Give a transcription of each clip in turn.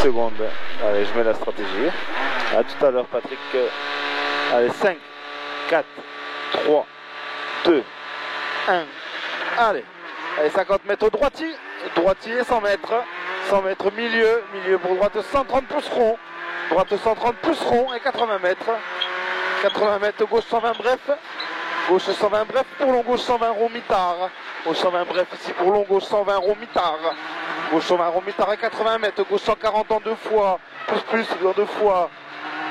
secondes. Allez, je mets la stratégie. À tout à l'heure, Patrick. Allez, 5, 4, 3, 2, 1. Allez, 50 mètres au droitier. Droitier, 100 mètres. 100 mètres milieu. Milieu pour droite, 130 plus rond. Droite 130 plus rond et 80 mètres. 80 mètres gauche 120 bref. Gauche 120 bref pour long gauche 120 rond mitard. Gauche 120 bref ici pour long gauche 120 rond mitard. Gauche 120 rond mitard et 80 mètres. Gauche 140 en deux fois. Plus en deux fois.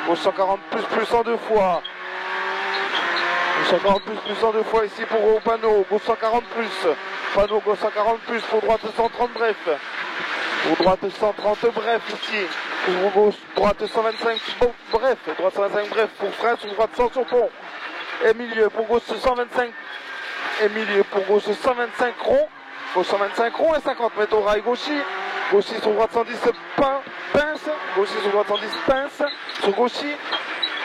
Gauche 140 plus en deux fois. Gauche 140 plus en deux fois ici pour au panneau. Gauche 140 plus. Panneau gauche 140 plus pour droite 130 bref. Pour droite 130 bref ici. Pour gauche, droite 125 bref. Droite 125 bref pour frein sur droite 100 sur pont. Et milieu pour gauche 125. Et milieu pour gauche 125 rond. Gauche 125 rond et 50 mètres au rail gauchy. Gauchy sur droite 110 pince. Gauchy sur droite 110 pince. Sur gauchy.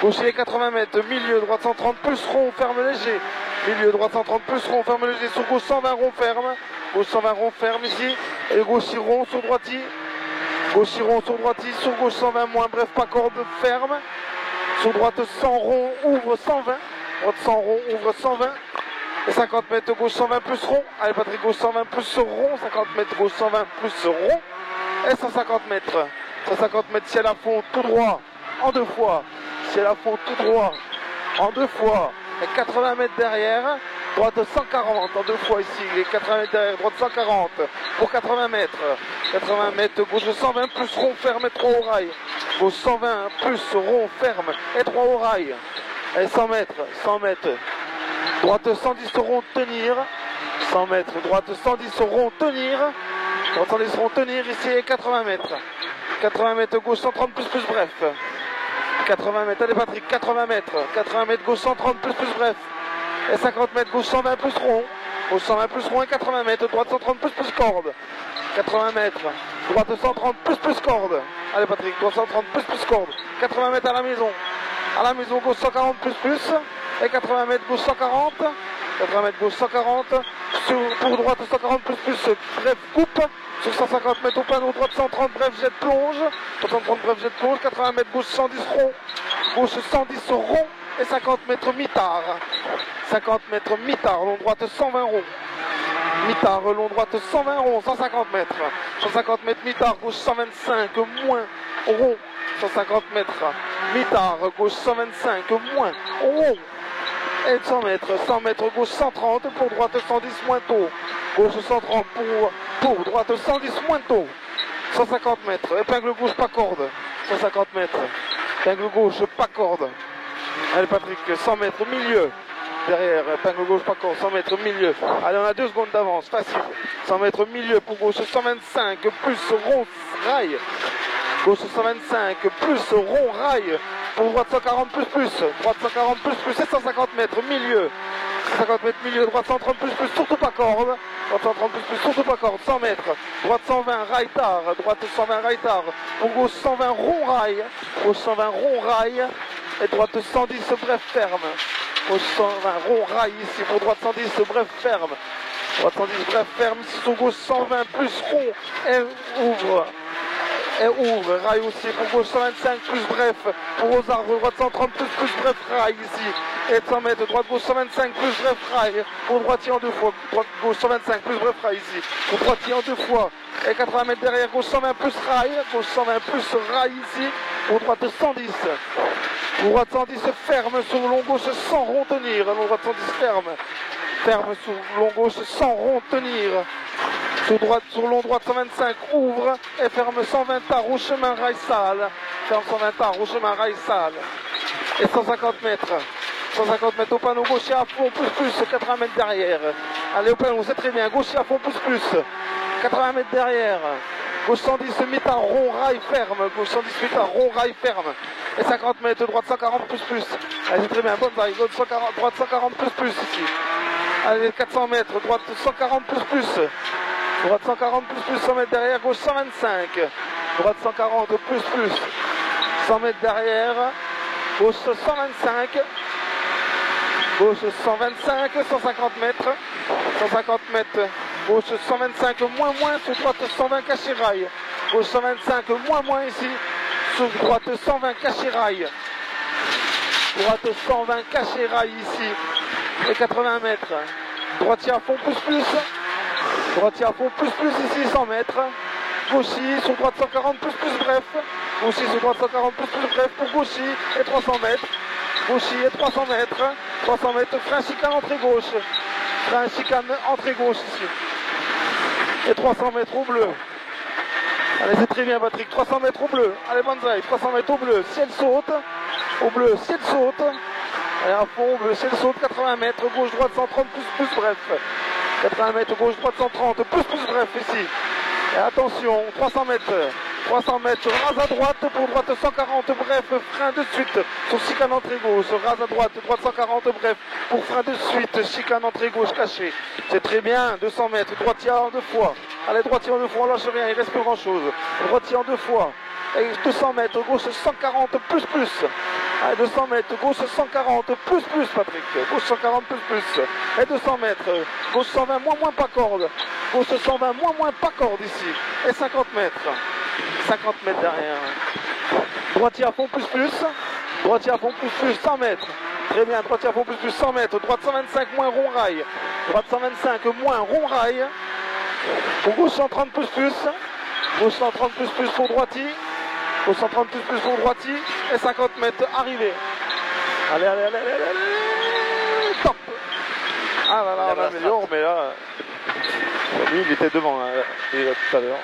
Gauchy et 80 mètres. Milieu droite 130 plus rond ferme léger. Milieu droite 130 plus rond ferme léger. Sur gauche 120 rond ferme. Gauche 120 rond ferme ici. Et gauchy rond sur droitier. Gauchy rond sur droitier. Sur gauche 120 moins bref pas corde ferme. Sur droite 100 rond ouvre 120. Droite 100 rond ouvre 120. Et 50 mètres gauche 120 plus rond. Allez Patrick gauche 120 plus rond. 50 mètres gauche 120 plus rond. Et 150 mètres. 150 mètres ciel à fond tout droit. En deux fois. Ciel à fond tout droit. En deux fois. Et 80 mètres derrière. Droite 140 en deux fois ici. Et 80 mètres derrière. Droite 140 pour 80 mètres. 80 mètres gauche 120 plus rond ferme et 3 au rail. Gauche 120 plus rond ferme et 3 au rail. Et 100 mètres. 100 mètres. Droite 110 rond tenir. 100 mètres. Droite 110 rond tenir. Droite 110 rond tenir ici et 80 mètres. 80 mètres gauche 130 plus bref. 80 mètres. Allez Patrick. 80 mètres. 80 mètres gauche 130 plus bref. Et 50 mètres gauche 120 plus rond. Gauche 120 plus rond et 80 mètres. Droite 130 plus corde. 80 mètres. Droite 130 plus corde. Allez Patrick. Droite 130 plus corde. 80 mètres à la maison. À la maison gauche 140 plus. Et 80 mètres gauche 140. 80 mètres gauche 140. Pour droite 140 plus. Bref coupe. Sur 150 mètres au panneau. Droite 130 bref jet de plonge. 130 bref jet de plonge. 80 mètres gauche 110 rond. Gauche 110 rond. Et 50 mètres mitard. 50 mètres mitard. Long droite 120 rond. Mitard, long droite 120 rond. 150 mètres. 150 mètres mitard. Gauche 125 moins rond. 150 mètres. Mitard. Gauche 125 moins rond. Et 100 mètres. 100 mètres gauche 130. Pour droite 110 moins tôt. Gauche 130 pour droite 110 moins tôt. 150 mètres. Épingle gauche pas corde. 150 mètres. Épingle gauche pas corde. Allez Patrick, 100 mètres milieu. Derrière, épingle gauche pas corde, 100 mètres milieu. Allez, on a 2 secondes d'avance, facile. 100 mètres milieu pour gauche 125 plus rond rail. Gauche 125 plus rond rail. Pour droite 140 plus. Droite 140 plus et 150 mètres milieu. 150 mètres milieu, droite 130 plus, surtout pas corde. Droite 130 plus, surtout pas corde. 100 mètres. Droite 120 rail tard. Droite 120 rail tard. Pour gauche 120 rond rail. Gauche 120 rond rail. Et droite 110 bref ferme. Gauche 120 rond rail ici. Pour droite 110 bref ferme. Droite 110 bref ferme. Ici sur gauche 120 plus rond. Et ouvre. Et ouvre. Rail aussi. Pour gauche 125 plus bref. Pour aux arbres. Droite 130 plus bref rail ici. Et 100 mètres. Droite gauche 125 plus bref rail. Pour droitier en deux fois. Droite gauche 125 plus bref rail ici. Pour droitier en deux fois. Et 80 mètres derrière. Gauche 120 plus rail. Gauche 120 plus rail ici. Pour droite 110. Pour droite 110 ferme sur long gauche sans rond tenir. Long droite 110 ferme. Ferme sur long gauche sans rond tenir. Sur long droite 125 ouvre et ferme 120 tard au chemin rail salle. Ferme 120 tard au chemin rail salle. Et 150 mètres. 150 mètres au panneau gaucher à fond plus 80 mètres derrière. Allez au panneau, c'est très bien. Gaucher à fond plus 80 mètres derrière. Gauche 110 mitard rond rail ferme. Gauche 110 mitard rond rail ferme. Et 50 mètres, droite 140 plus. Allez, c'est très bien, bonne taille. Droite 140 plus ici. Allez, 400 mètres, droite 140 plus. Droite 140 plus, 100 mètres derrière, gauche 125. Droite 140 plus. 100 mètres derrière, gauche 125. Gauche 125, 150 mètres. 150 mètres. Gauche 125 moins, sur droite 120 caché rail. Gauche 125, moins ici. Sur droite 120, caché rail. Droite 120, caché rail ici. Et 80 mètres. Droitier à fond, plus. Droitier à fond, plus ici, 100 mètres. Gauchis, sur droite 140, plus, bref. Gauchis, sur droite 140, plus, bref. Pour gauchis et 300 mètres. Gauchis et 300 mètres. 300 mètres, frein chicane, entrée gauche. Frein chicane, entrée gauche ici. Et 300 mètres au bleu. Allez, c'est très bien, Patrick. 300 mètres au bleu. Allez, Banzai. 300 mètres au bleu. Ciel saute. Au bleu, ciel saute. Allez, à fond, au bleu, ciel saute. 80 mètres. Gauche, droite, 130, plus, bref. 80 mètres, gauche, droite, 130. Plus, bref, ici. Et attention, 300 mètres. 300 mètres, rase à droite, pour droite 140, bref, frein de suite, sur chicane entrée gauche, rase à droite 140, bref, pour frein de suite, chicane entrée gauche caché. C'est très bien, 200 mètres, droitier en 2 fois. Allez, droitier en 2 fois, on lâche rien, il reste plus grand chose. Droitier en 2 fois. Et 200 mètres, gauche 140, plus. Allez, 200 mètres, gauche 140, plus, Patrick. Gauche 140, plus. Et 200 mètres, gauche 120, moins pas corde. Gauche 120, moins pas corde ici. Et 50 mètres. 50 mètres derrière. Droitier à fond, plus. Droitier à fond, plus, 100 mètres. Très bien, droitier à fond, plus, 100 mètres. Droite 125, moins rond rail. Droite 125, moins rond rail. Pour gauche 130, plus. Gauche 130, plus pour droitier. Gauche 130, plus pour droitier. Et 50 mètres, arrivé. Allez. Top. Ah là, on améliore, mais là, lui, il était devant, tout à l'heure.